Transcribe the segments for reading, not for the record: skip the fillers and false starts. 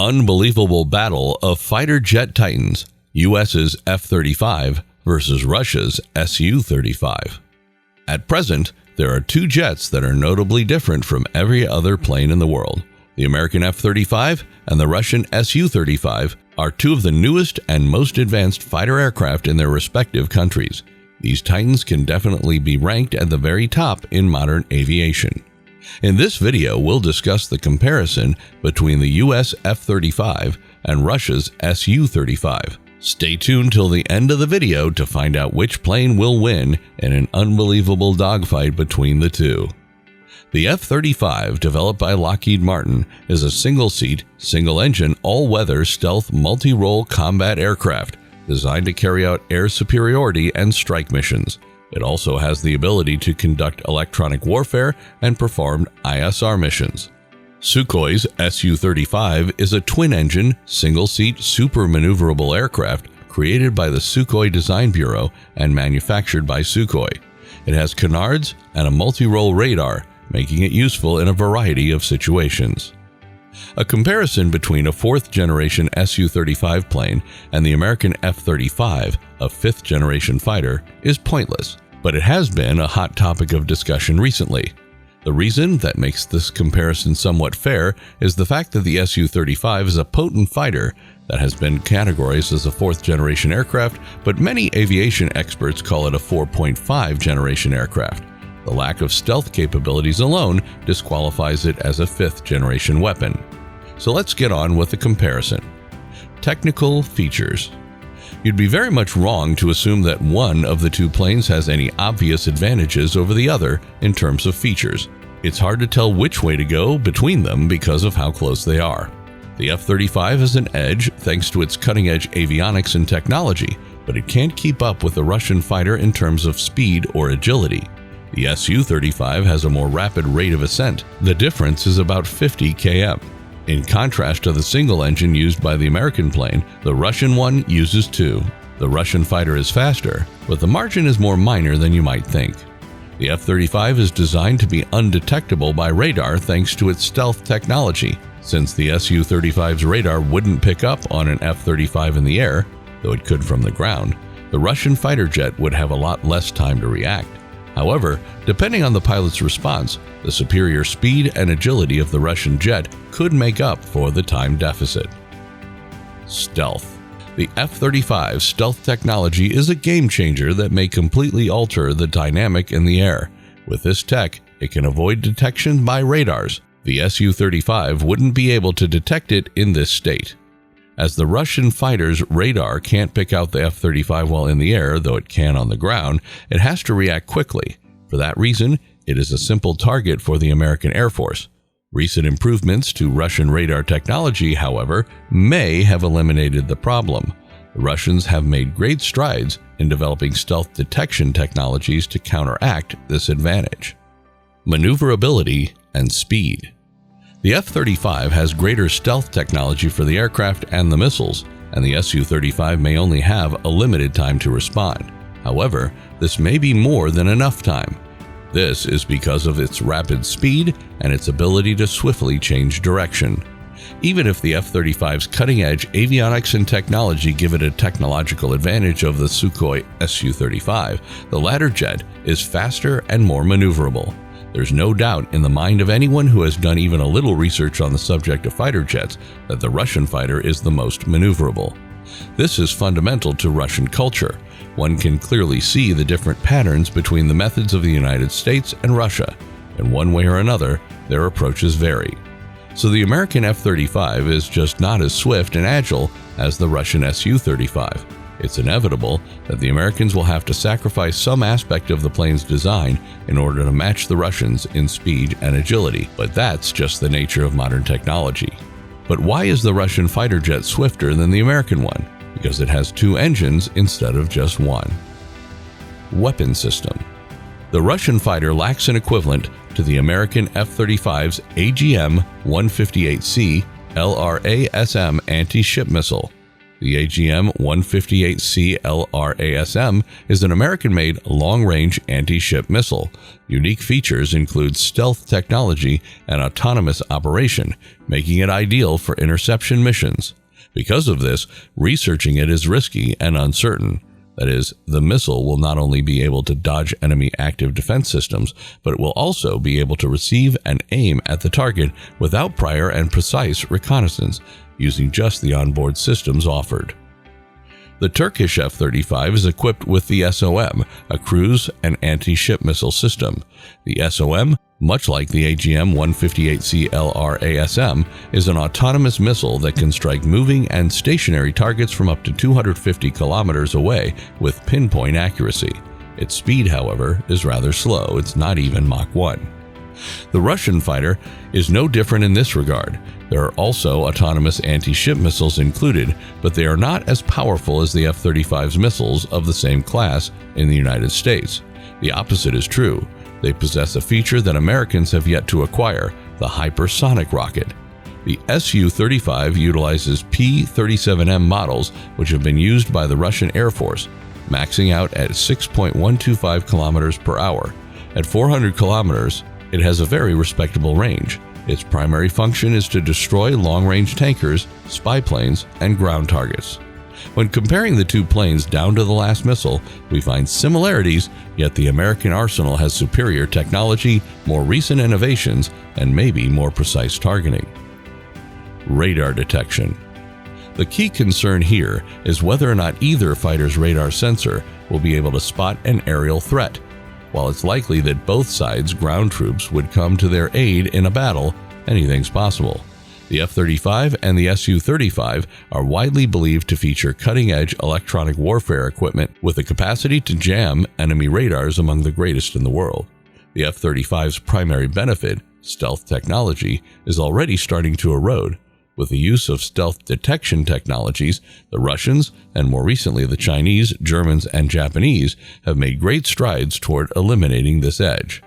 Unbelievable battle of fighter jet titans, US's F-35 versus Russia's SU-35. At present, there are two jets that are notably different from every other plane in the world. The American F-35 and the Russian Su-35 are two of the newest and most advanced fighter aircraft in their respective countries. These titans can definitely be ranked at the very top in modern aviation. In this video, we'll discuss the comparison between the US F-35 and Russia's Su-35. Stay tuned till the end of the video to find out which plane will win in an unbelievable dogfight between the two. The F-35, developed by Lockheed Martin, is a single-seat, single-engine, all-weather stealth multi-role combat aircraft designed to carry out air superiority and strike missions. It also has the ability to conduct electronic warfare and perform ISR missions. Sukhoi's Su-35 is a twin-engine, single-seat, super-maneuverable aircraft created by the Sukhoi Design Bureau and manufactured by Sukhoi. It has canards and a multi-role radar, making it useful in a variety of situations. A comparison between a fourth-generation Su-35 plane and the American F-35, a fifth-generation fighter, is pointless, but it has been a hot topic of discussion recently. The reason that makes this comparison somewhat fair is the fact that the Su-35 is a potent fighter that has been categorized as a fourth-generation aircraft, but many aviation experts call it a 4.5-generation aircraft. The lack of stealth capabilities alone disqualifies it as a fifth-generation weapon. So let's get on with the comparison. Technical features. You'd be very much wrong to assume that one of the two planes has any obvious advantages over the other in terms of features. It's hard to tell which way to go between them because of how close they are. The F-35 has an edge thanks to its cutting-edge avionics and technology, but it can't keep up with the Russian fighter in terms of speed or agility. The Su-35 has a more rapid rate of ascent. The difference is about 50 km. In contrast to the single engine used by the American plane, the Russian one uses two. The Russian fighter is faster, but the margin is more minor than you might think. The F-35 is designed to be undetectable by radar thanks to its stealth technology. Since the Su-35's radar wouldn't pick up on an F-35 in the air, though it could from the ground, the Russian fighter jet would have a lot less time to react. However, depending on the pilot's response, the superior speed and agility of the Russian jet could make up for the time deficit. Stealth. The F-35 stealth technology is a game-changer that may completely alter the dynamic in the air. With this tech, it can avoid detection by radars. The Su-35 wouldn't be able to detect it in this state. As the Russian fighter's radar can't pick out the F-35 while in the air, though it can on the ground, it has to react quickly. For that reason, it is a simple target for the American Air Force. Recent improvements to Russian radar technology, however, may have eliminated the problem. The Russians have made great strides in developing stealth detection technologies to counteract this advantage. Maneuverability and speed. The F-35 has greater stealth technology for the aircraft and the missiles, and the Su-35 may only have a limited time to respond. However, this may be more than enough time. This is because of its rapid speed and its ability to swiftly change direction. Even if the F-35's cutting-edge avionics and technology give it a technological advantage of the Sukhoi Su-35, the latter jet is faster and more maneuverable. There's no doubt in the mind of anyone who has done even a little research on the subject of fighter jets that the Russian fighter is the most maneuverable. This is fundamental to Russian culture. One can clearly see the different patterns between the methods of the United States and Russia. In one way or another, their approaches vary. So the American F-35 is just not as swift and agile as the Russian Su-35. It's inevitable that the Americans will have to sacrifice some aspect of the plane's design in order to match the Russians in speed and agility, but that's just the nature of modern technology. But why is the Russian fighter jet swifter than the American one? Because it has two engines instead of just one. Weapon system. The Russian fighter lacks an equivalent to the American F-35's AGM-158C LRASM anti-ship missile. The AGM-158C LRASM is an American-made long-range anti-ship missile. Unique features include stealth technology and autonomous operation, making it ideal for interception missions. Because of this, researching it is risky and uncertain. That is, the missile will not only be able to dodge enemy active defense systems, but it will also be able to receive and aim at the target without prior and precise reconnaissance, using just the onboard systems offered. The Turkish F-35 is equipped with the SOM, a cruise and anti-ship missile system. The SOM, much like the AGM-158C LRASM, is an autonomous missile that can strike moving and stationary targets from up to 250 kilometers away with pinpoint accuracy. Its speed, however, is rather slow. It's not even Mach 1. The Russian fighter is no different in this regard. There are also autonomous anti-ship missiles included, but they are not as powerful as the F-35's missiles of the same class in the United States. The opposite is true. They possess a feature that Americans have yet to acquire, the hypersonic rocket. The SU-35 utilizes P-37M models, which have been used by the Russian Air Force, maxing out at 6.125 kilometers per hour. At 400 kilometers, it has a very respectable range. Its primary function is to destroy long-range tankers, spy planes, and ground targets. When comparing the two planes down to the last missile, we find similarities, yet the American arsenal has superior technology, more recent innovations, and maybe more precise targeting. Radar detection. The key concern here is whether or not either fighter's radar sensor will be able to spot an aerial threat. While it's likely that both sides' ground troops would come to their aid in a battle, anything's possible. The F-35 and the SU-35 are widely believed to feature cutting-edge electronic warfare equipment with the capacity to jam enemy radars among the greatest in the world. The F-35's primary benefit, stealth technology, is already starting to erode. With the use of stealth detection technologies, the Russians, and more recently the Chinese, Germans, and Japanese, have made great strides toward eliminating this edge.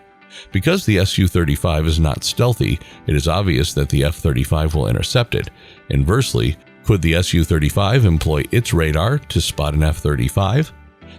Because the Su-35 is not stealthy, it is obvious that the F-35 will intercept it. Inversely, could the Su-35 employ its radar to spot an F-35?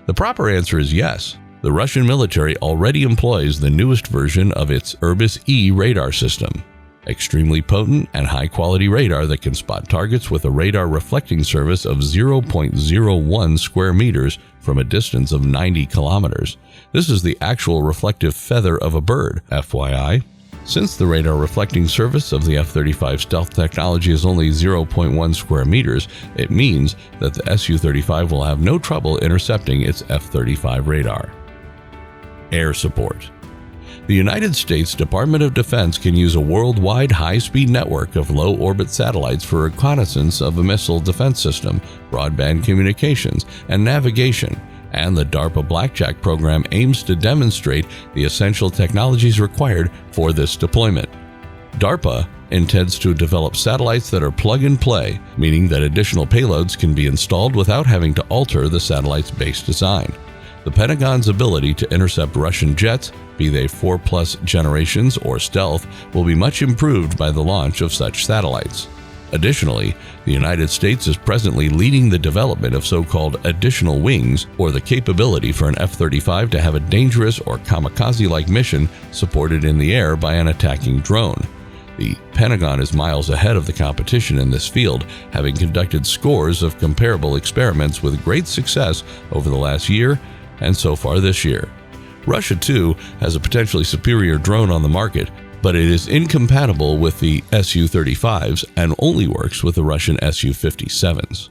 The proper answer is yes. The Russian military already employs the newest version of its Irbis-E radar system. Extremely potent and high-quality radar that can spot targets with a radar reflecting surface of 0.01 square meters from a distance of 90 kilometers. This is the actual reflective feather of a bird, FYI. Since the radar reflecting surface of the F-35 stealth technology is only 0.1 square meters, it means that the Su-35 will have no trouble intercepting its F-35 radar. Air support. The United States Department of Defense can use a worldwide high-speed network of low-orbit satellites for reconnaissance of a missile defense system, broadband communications, and navigation, and the DARPA Blackjack program aims to demonstrate the essential technologies required for this deployment. DARPA intends to develop satellites that are plug-and-play, meaning that additional payloads can be installed without having to alter the satellite's base design. The Pentagon's ability to intercept Russian jets, be they 4+ generations or stealth, will be much improved by the launch of such satellites. Additionally, the United States is presently leading the development of so-called additional wings, or the capability for an F-35 to have a dangerous or kamikaze-like mission supported in the air by an attacking drone. The Pentagon is miles ahead of the competition in this field, having conducted scores of comparable experiments with great success over the last year and so far this year. Russia, too, has a potentially superior drone on the market, but it is incompatible with the Su-35s and only works with the Russian Su-57s.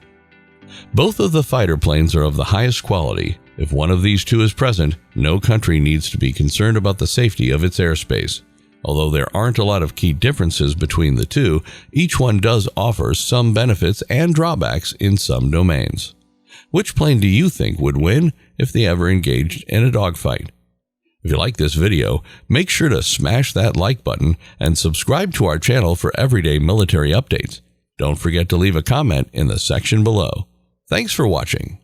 Both of the fighter planes are of the highest quality. If one of these two is present, no country needs to be concerned about the safety of its airspace. Although there aren't a lot of key differences between the two, each one does offer some benefits and drawbacks in some domains. Which plane do you think would win if they ever engaged in a dogfight? If you like this video, make sure to smash that like button and subscribe to our channel for everyday military updates. Don't forget to leave a comment in the section below. Thanks for watching.